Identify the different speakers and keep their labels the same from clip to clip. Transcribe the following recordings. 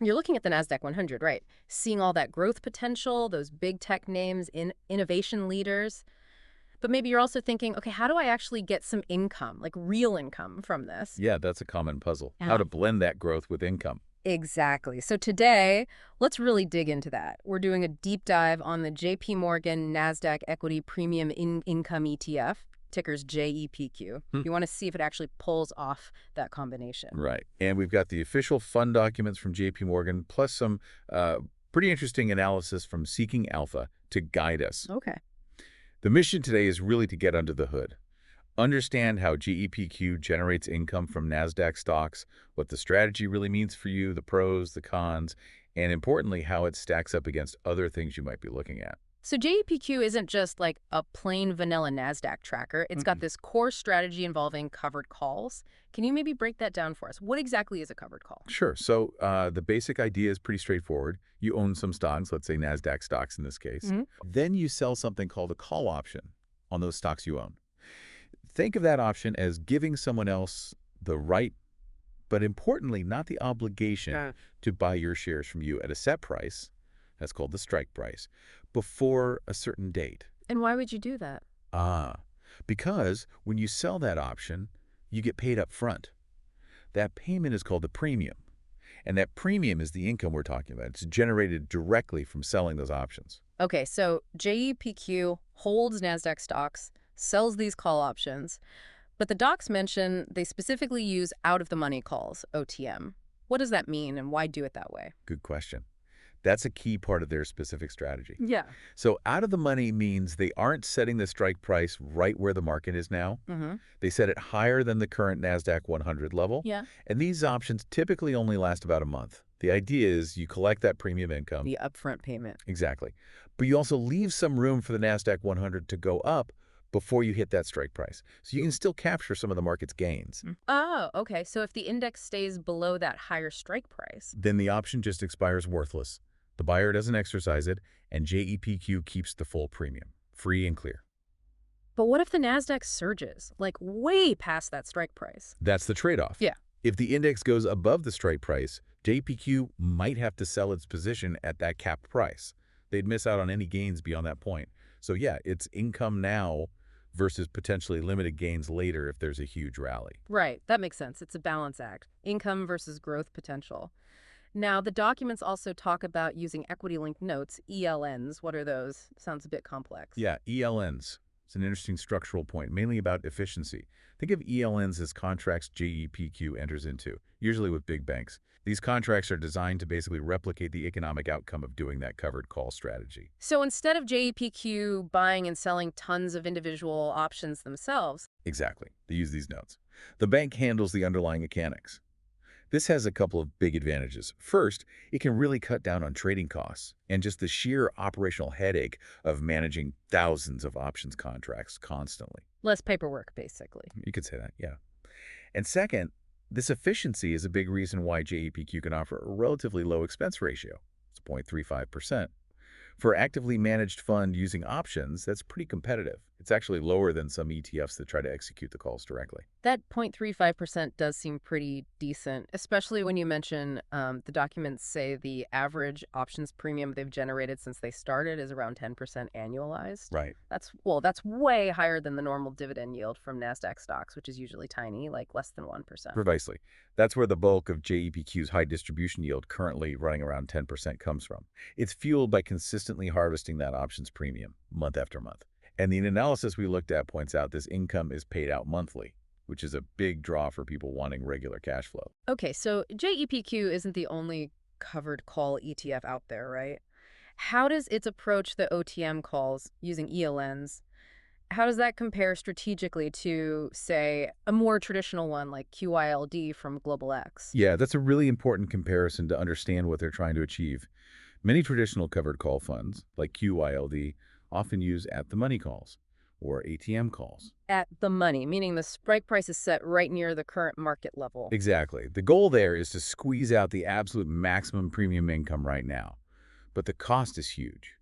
Speaker 1: You're looking at the Nasdaq 100, right? Seeing all that growth potential, those big tech names, innovation leaders. But maybe you're also thinking, okay, how do I actually get some income, like real income from this?
Speaker 2: Yeah, that's a common puzzle.
Speaker 1: Yeah.
Speaker 2: How to blend that growth with income.
Speaker 1: Exactly. So today, let's really dig into that. We're doing a deep dive on the JPMorgan Nasdaq Equity Premium Income ETF, tickers JEPQ.
Speaker 2: Hmm.
Speaker 1: You want to see if it actually pulls off that combination.
Speaker 2: Right. And we've got the official fund documents from JPMorgan, plus some pretty interesting analysis from Seeking Alpha to guide us.
Speaker 1: Okay.
Speaker 2: The mission today is really to get under the hood. Understand how JEPQ generates income from Nasdaq stocks, what the strategy really means for you, the pros, the cons, and importantly, how it stacks up against other things you might be looking at.
Speaker 1: So JEPQ isn't just like a plain vanilla Nasdaq tracker. It's got this core strategy involving covered calls. Can you maybe break that down for us? What exactly is a covered call?
Speaker 2: Sure. So the basic idea is pretty straightforward. You own some stocks, let's say Nasdaq stocks in this case. Then you sell something called a call option on those stocks you own. Think of that option as giving someone else the right, but importantly, not the obligation to buy your shares from you at a set price, that's called the strike price, before a certain date.
Speaker 1: And why would you do that?
Speaker 2: Because when you sell that option, you get paid up front. That payment is called the premium. And that premium is the income we're talking about. It's generated directly from selling those options.
Speaker 1: Okay, so JEPQ holds Nasdaq stocks, sells these call options, but the docs mention they specifically use out-of-the-money calls, OTM. What does that mean, and why do it that way?
Speaker 2: Good question. That's a key part of their specific strategy.
Speaker 1: Yeah.
Speaker 2: So out of the money means they aren't setting the strike price right where the market is now. They set it higher than the current Nasdaq 100 level.
Speaker 1: Yeah.
Speaker 2: And these options typically only last about a month. The idea is you collect that premium income.
Speaker 1: The upfront payment.
Speaker 2: Exactly. But you also leave some room for the Nasdaq 100 to go up before you hit that strike price. So you can still capture some of the market's gains.
Speaker 1: Oh, okay. So if the index stays below that higher strike price,
Speaker 2: Then the option just expires worthless. The buyer doesn't exercise it, and JEPQ keeps the full premium, free and clear.
Speaker 1: but what if the Nasdaq surges, like way past that strike price?
Speaker 2: That's the trade-off.
Speaker 1: Yeah.
Speaker 2: If the index goes above the strike price, JEPQ might have to sell its position at that capped price. They'd miss out on any gains beyond that point. So yeah, it's income now versus potentially limited gains later if there's a huge rally.
Speaker 1: Right. That makes sense. It's a balance act. Income versus growth potential. Now, the documents also talk about using equity-linked notes, ELNs. What are those? Sounds a bit complex.
Speaker 2: Yeah, ELNs. It's an interesting structural point, mainly about efficiency. Think of ELNs as contracts JEPQ enters into, usually with big banks. These contracts are designed to basically replicate the economic outcome of doing that covered call strategy.
Speaker 1: So instead of JEPQ buying and selling tons of individual options themselves.
Speaker 2: Exactly. They use these notes. The bank handles the underlying mechanics. This has a couple of big advantages. First, it can really cut down on trading costs and just the sheer operational headache of managing thousands of options contracts constantly.
Speaker 1: Less paperwork, basically.
Speaker 2: You could say that, yeah. And second, this efficiency is a big reason why JEPQ can offer a relatively low expense ratio. It's 0.35%. For actively managed fund using options, that's pretty competitive. It's actually lower than some ETFs that try to execute the calls directly.
Speaker 1: That 0.35% does seem pretty decent, especially when you mention the documents say the average options premium they've generated since they started is around 10% annualized.
Speaker 2: Right.
Speaker 1: That's way higher than the normal dividend yield from Nasdaq stocks, which is usually tiny, like less than 1%.
Speaker 2: Precisely. That's where the bulk of JEPQ's high distribution yield, currently running around 10%, comes from. It's fueled by consistently harvesting that options premium month after month. And the analysis we looked at points out this income is paid out monthly, which is a big draw for people wanting regular cash flow.
Speaker 1: Okay, so JEPQ isn't the only covered call ETF out there, right? How does its approach the OTM calls using ELNs? How does that compare strategically to, say, a more traditional one like QYLD from Global X?
Speaker 2: Yeah, that's a really important comparison to understand what they're trying to achieve. Many traditional covered call funds, like QYLD, often use at-the-money calls, or ATM calls.
Speaker 1: At the money, meaning the strike price is set right near the current market level.
Speaker 2: Exactly. The goal there is to squeeze out the absolute maximum premium income right now. But the cost is huge.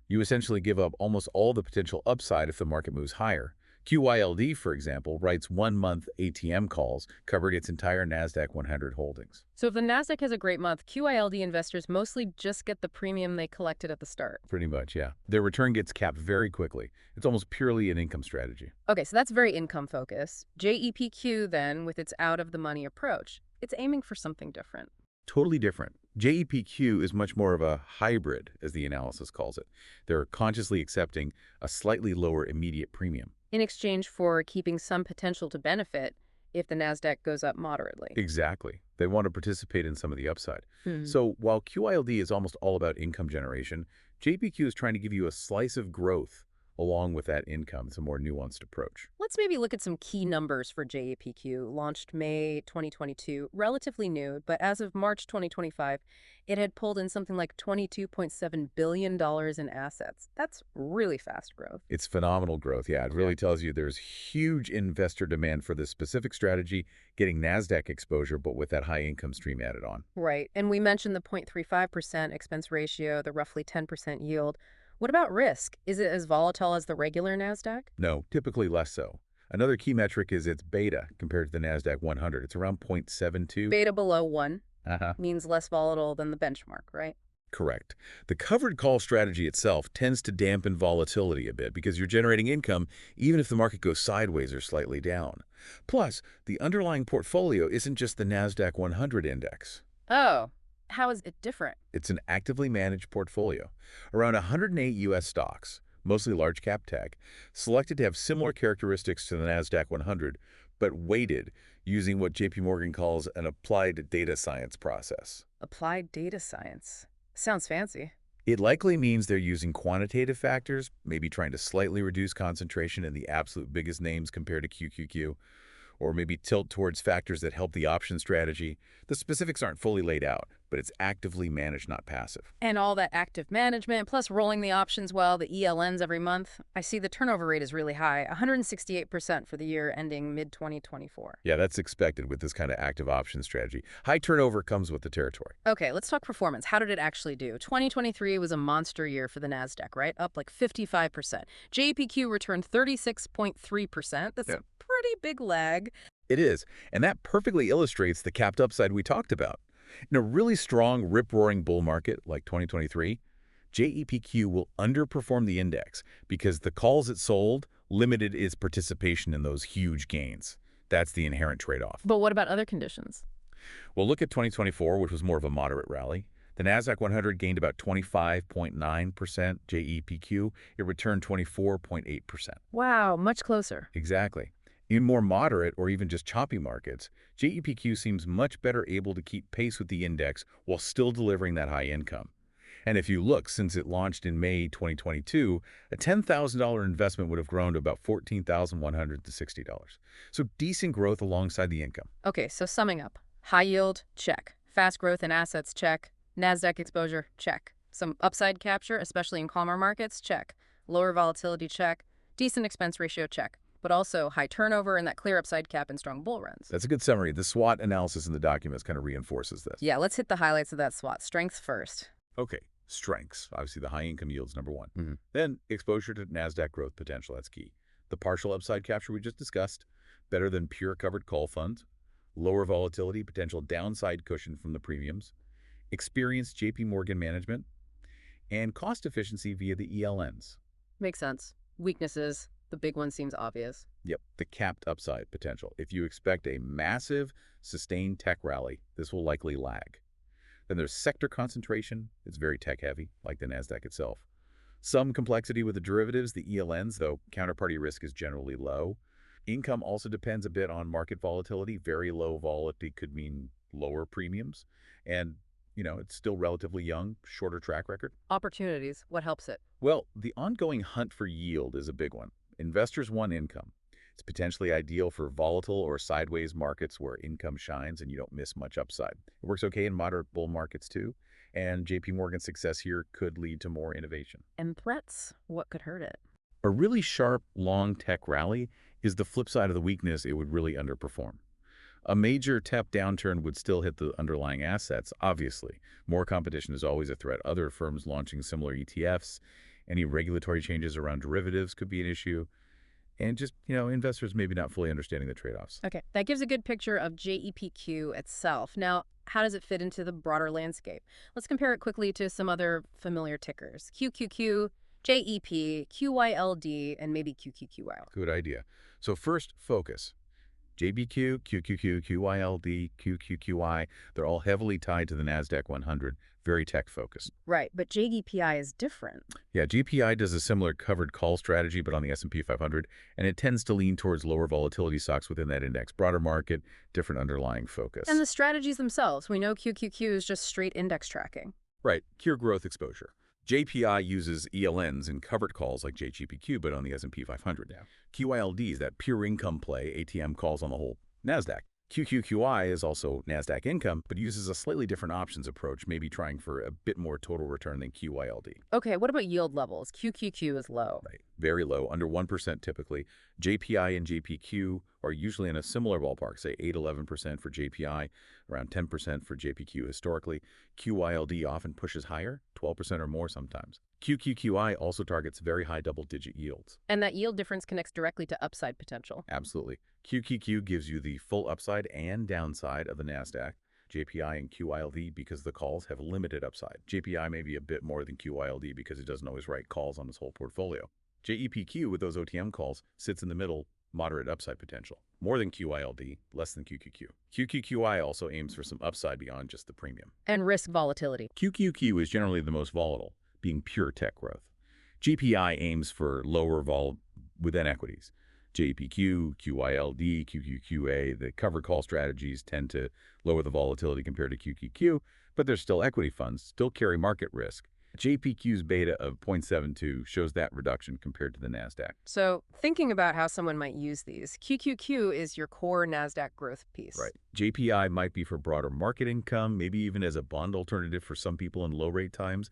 Speaker 2: You essentially give up almost all the potential upside if the market moves higher, QYLD, for example, writes 1-month ATM calls covering its entire Nasdaq 100 holdings.
Speaker 1: So if the Nasdaq has a great month, QYLD investors mostly just get the premium they collected at the start.
Speaker 2: Pretty much, yeah. Their return gets capped very quickly. It's almost purely an income strategy.
Speaker 1: Okay, so that's very income focused. JEPQ then, with its out-of-the-money approach, it's aiming for something different.
Speaker 2: Totally different. JEPQ is much more of a hybrid, as the analysis calls it. They're consciously accepting a slightly lower immediate premium.
Speaker 1: In exchange for keeping some potential to benefit if the Nasdaq goes up moderately.
Speaker 2: Exactly. They want to participate in some of the upside.
Speaker 1: Hmm.
Speaker 2: So while QYLD is almost all about income generation, JPQ is trying to give you a slice of growth along with that income. It's a more nuanced approach.
Speaker 1: Let's maybe look at some key numbers for JEPQ. Launched May 2022, relatively new, but as of March 2025, it had pulled in something like $22.7 billion in assets. That's really fast growth.
Speaker 2: It's phenomenal growth. Yeah, it really tells you there's huge investor demand for this specific strategy, getting NASDAQ exposure, but with that high income stream added on.
Speaker 1: Right. And we mentioned the 0.35% expense ratio, the roughly 10% yield. What about risk? Is it as volatile as the regular NASDAQ?
Speaker 2: No, typically less so. Another key metric is its beta compared to the NASDAQ 100. It's around 0.72.
Speaker 1: Beta below 1
Speaker 2: Uh-huh.
Speaker 1: means less volatile than the benchmark, right?
Speaker 2: Correct. The covered call strategy itself tends to dampen volatility a bit because you're generating income even if the market goes sideways or slightly down. Plus, the underlying portfolio isn't just the NASDAQ 100 index.
Speaker 1: Oh, how is it different?
Speaker 2: It's an actively managed portfolio. Around 108 U.S. stocks, mostly large cap tech, selected to have similar characteristics to the NASDAQ 100, but weighted using what JPMorgan calls an applied data science process.
Speaker 1: Applied data science. Sounds fancy.
Speaker 2: It likely means they're using quantitative factors, maybe trying to slightly reduce concentration in the absolute biggest names compared to QQQ, or maybe tilt towards factors that help the option strategy. The specifics aren't fully laid out, but it's actively managed, not passive.
Speaker 1: And all that active management, plus rolling the options well, the ELNs every month. I see the turnover rate is really high, 168% for the year ending mid-2024.
Speaker 2: Yeah, that's expected with this kind of active option strategy. High turnover comes with the territory.
Speaker 1: Okay, let's talk performance. How did it actually do? 2023 was a monster year for the Nasdaq, right? Up like 55%. JPQ returned 36.3%. That's a pretty big lag.
Speaker 2: It is, and that perfectly illustrates the capped upside we talked about. In a really strong, rip-roaring bull market like 2023, JEPQ will underperform the index because the calls it sold limited its participation in those huge gains. That's the inherent trade-off.
Speaker 1: But what about other conditions?
Speaker 2: Well, look at 2024, which was more of a moderate rally. The NASDAQ 100 gained about 25.9% JEPQ. It returned 24.8%.
Speaker 1: Wow, much closer.
Speaker 2: Exactly. In more moderate or even just choppy markets, JEPQ seems much better able to keep pace with the index while still delivering that high income. And if you look, since it launched in May 2022, a $10,000 investment would have grown to about $14,160. So decent growth alongside the income.
Speaker 1: Okay, so summing up. High yield, check. Fast growth in assets, check. NASDAQ exposure, check. Some upside capture, especially in calmer markets, check. Lower volatility, check. Decent expense ratio, check. But also high turnover and that clear upside cap and strong bull runs.
Speaker 2: That's a good summary. The SWOT analysis in the documents kind of reinforces this.
Speaker 1: Yeah, let's hit the highlights of that SWOT. Strengths first.
Speaker 2: Okay, strengths. Obviously, the high income yield's number one. Then exposure to NASDAQ growth potential. That's key. The partial upside capture we just discussed, better than pure covered call funds. Lower volatility, potential downside cushion from the premiums. Experienced JPMorgan management. And cost efficiency via the ELNs.
Speaker 1: Makes sense. Weaknesses. The big one seems obvious.
Speaker 2: Yep, the capped upside potential. If you expect a massive, sustained tech rally, this will likely lag. Then there's sector concentration. It's very tech-heavy, like the NASDAQ itself. Some complexity with the derivatives, the ELNs, though counterparty risk is generally low. Income also depends a bit on market volatility. Very low volatility could mean lower premiums. And, it's still relatively young, shorter track record.
Speaker 1: Opportunities. What helps it?
Speaker 2: Well, the ongoing hunt for yield is a big one. Investors want income. It's potentially ideal for volatile or sideways markets where income shines and you don't miss much upside. It works okay in moderate bull markets too, and JPMorgan's success here could lead to more innovation.
Speaker 1: And threats? What could hurt it?
Speaker 2: A really sharp, long tech rally is the flip side of the weakness. It would really underperform. A major tech downturn would still hit the underlying assets, obviously. More competition is always a threat. Other firms launching similar ETFs. Any regulatory changes around derivatives could be an issue. and just, investors maybe not fully understanding the trade-offs.
Speaker 1: Okay, that gives a good picture of JEPQ itself. Now, how does it fit into the broader landscape? Let's compare it quickly to some other familiar tickers. QQQ, JEP, QYLD, and maybe QQQI.
Speaker 2: Good idea. So first, focus. JPQ, QQQ, QYLD, QQQI, they're all heavily tied to the Nasdaq 100, very tech-focused.
Speaker 1: Right, but JEPI is different.
Speaker 2: Yeah, GPI does a similar covered call strategy, but on the S&P 500, and it tends to lean towards lower volatility stocks within that index. Broader market, different underlying focus.
Speaker 1: And the strategies themselves. We know QQQ is just straight index tracking.
Speaker 2: Right, pure growth exposure. JPI uses ELNs and covered calls like JGPQ, but on the S&P 500. Yeah. QYLD is that pure income play, ATM calls on the whole Nasdaq. QQQI is also Nasdaq income, but uses a slightly different options approach, maybe trying for a bit more total return than QYLD.
Speaker 1: Okay, what about yield levels? QQQ is low.
Speaker 2: Right. Very low, under 1% typically. JPI and JPQ are usually in a similar ballpark, say 8–11% for JPI, around 10% for JPQ historically. QYLD often pushes higher, 12% or more sometimes. QQQI also targets very high double-digit yields.
Speaker 1: And that yield difference connects directly to upside potential.
Speaker 2: Absolutely. QQQ gives you the full upside and downside of the Nasdaq. JPI and QYLD because the calls have limited upside. JPI may be a bit more than QYLD because it doesn't always write calls on its whole portfolio. JEPQ with those OTM calls sits in the middle, moderate upside potential. More than QYLD, less than QQQ. QQQI also aims for some upside beyond just the premium.
Speaker 1: And risk volatility.
Speaker 2: QQQ is generally the most volatile, being pure tech growth. GPI aims for lower vol within equities. JEPQ, QYLD, QQQA, the covered call strategies tend to lower the volatility compared to QQQ, but they're still equity funds, still carry market risk. JPQ's beta of 0.72 shows that reduction compared to the Nasdaq.
Speaker 1: So thinking about how someone might use these, QQQ is your core Nasdaq growth piece.
Speaker 2: Right. JPI might be for broader market income, maybe even as a bond alternative for some people in low-rate times.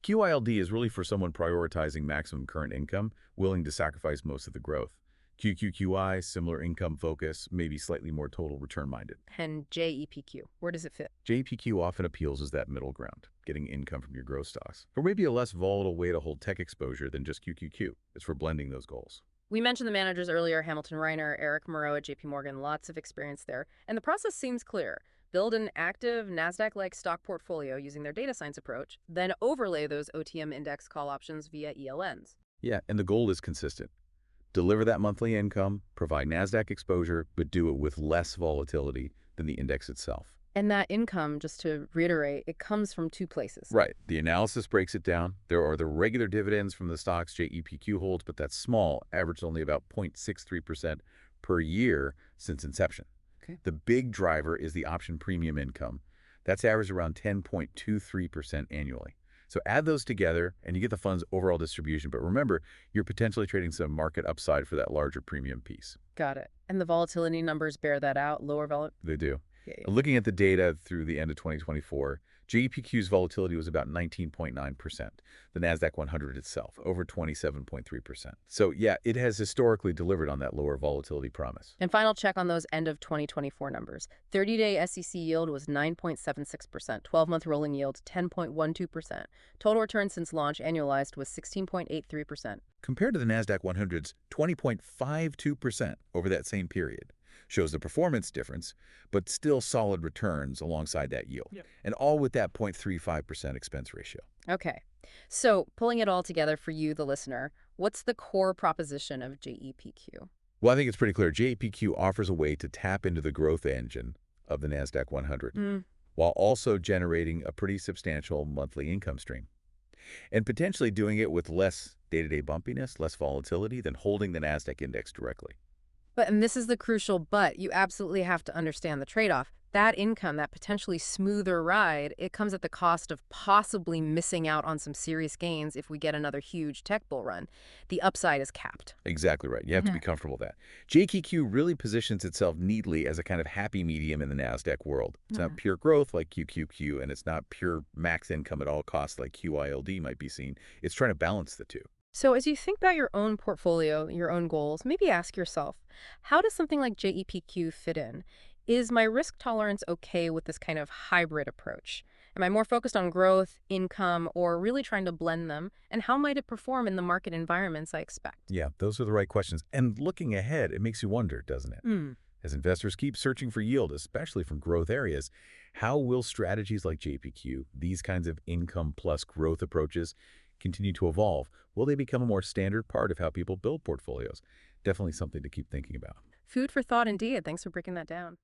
Speaker 2: QYLD is really for someone prioritizing maximum current income, willing to sacrifice most of the growth. QQQI, similar income focus, maybe slightly more total return-minded.
Speaker 1: And JEPQ, where does it fit?
Speaker 2: JPQ often appeals as that middle ground, getting income from your growth stocks. Or maybe a less volatile way to hold tech exposure than just QQQ. It's for blending those goals.
Speaker 1: We mentioned the managers earlier, Hamilton Reiner, Eric Moreau at JPMorgan, lots of experience there. And the process seems clear. Build an active NASDAQ-like stock portfolio using their data science approach, then overlay those OTM index call options via ELNs.
Speaker 2: Yeah, and the goal is consistent. Deliver that monthly income, provide NASDAQ exposure, but do it with less volatility than the index itself.
Speaker 1: And that income, just to reiterate, it comes from two places.
Speaker 2: Right. The analysis breaks it down. There are the regular dividends from the stocks JEPQ holds, but that's small, averaged only about 0.63% per year since inception. Okay. The big driver is the option premium income. That's averaged around 10.23% annually. So add those together and you get the fund's overall distribution. But remember, you're potentially trading some market upside for that larger premium piece.
Speaker 1: Got it. And the volatility numbers bear that out, lower volatility?
Speaker 2: They do.
Speaker 1: Yeah.
Speaker 2: Looking at the data through the end of 2024, JEPQ's volatility was about 19.9%. The Nasdaq 100 itself, over 27.3%. So yeah, it has historically delivered on that lower volatility promise.
Speaker 1: And final check on those end of 2024 numbers. 30-day SEC yield was 9.76%. 12-month rolling yield, 10.12%. Total return since launch annualized was 16.83%.
Speaker 2: Compared to the Nasdaq 100's 20.52% over that same period. Shows the performance difference, but still solid returns alongside that yield. Yep. And all with that 0.35% expense ratio.
Speaker 1: Okay. So pulling it all together for you, the listener, what's the core proposition of JEPQ?
Speaker 2: Well, I think it's pretty clear. JEPQ offers a way to tap into the growth engine of the Nasdaq 100 while also generating a pretty substantial monthly income stream. And potentially doing it with less day-to-day bumpiness, less volatility than holding the Nasdaq index directly.
Speaker 1: And this is the crucial but, you absolutely have to understand the trade-off. That income, that potentially smoother ride, it comes at the cost of possibly missing out on some serious gains if we get another huge tech bull run. The upside is capped.
Speaker 2: Exactly right. You have to be comfortable with that. JEPQ really positions itself neatly as a kind of happy medium in the Nasdaq world. It's not pure growth like QQQ, and it's not pure max income at all costs like QYLD might be seen. It's trying to balance the two.
Speaker 1: So as you think about your own portfolio, your own goals, maybe ask yourself, how does something like JEPQ fit in? Is my risk tolerance okay with this kind of hybrid approach? Am I more focused on growth, income, or really trying to blend them? And how might it perform in the market environments I expect?
Speaker 2: Yeah, those are the right questions. And looking ahead, it makes you wonder, doesn't it?
Speaker 1: Hmm.
Speaker 2: As investors keep searching for yield, especially from growth areas, how will strategies like JPQ, these kinds of income plus growth approaches, continue to evolve? Will they become a more standard part of how people build portfolios? Definitely something to keep thinking about.
Speaker 1: Food for thought indeed. Thanks for breaking that down.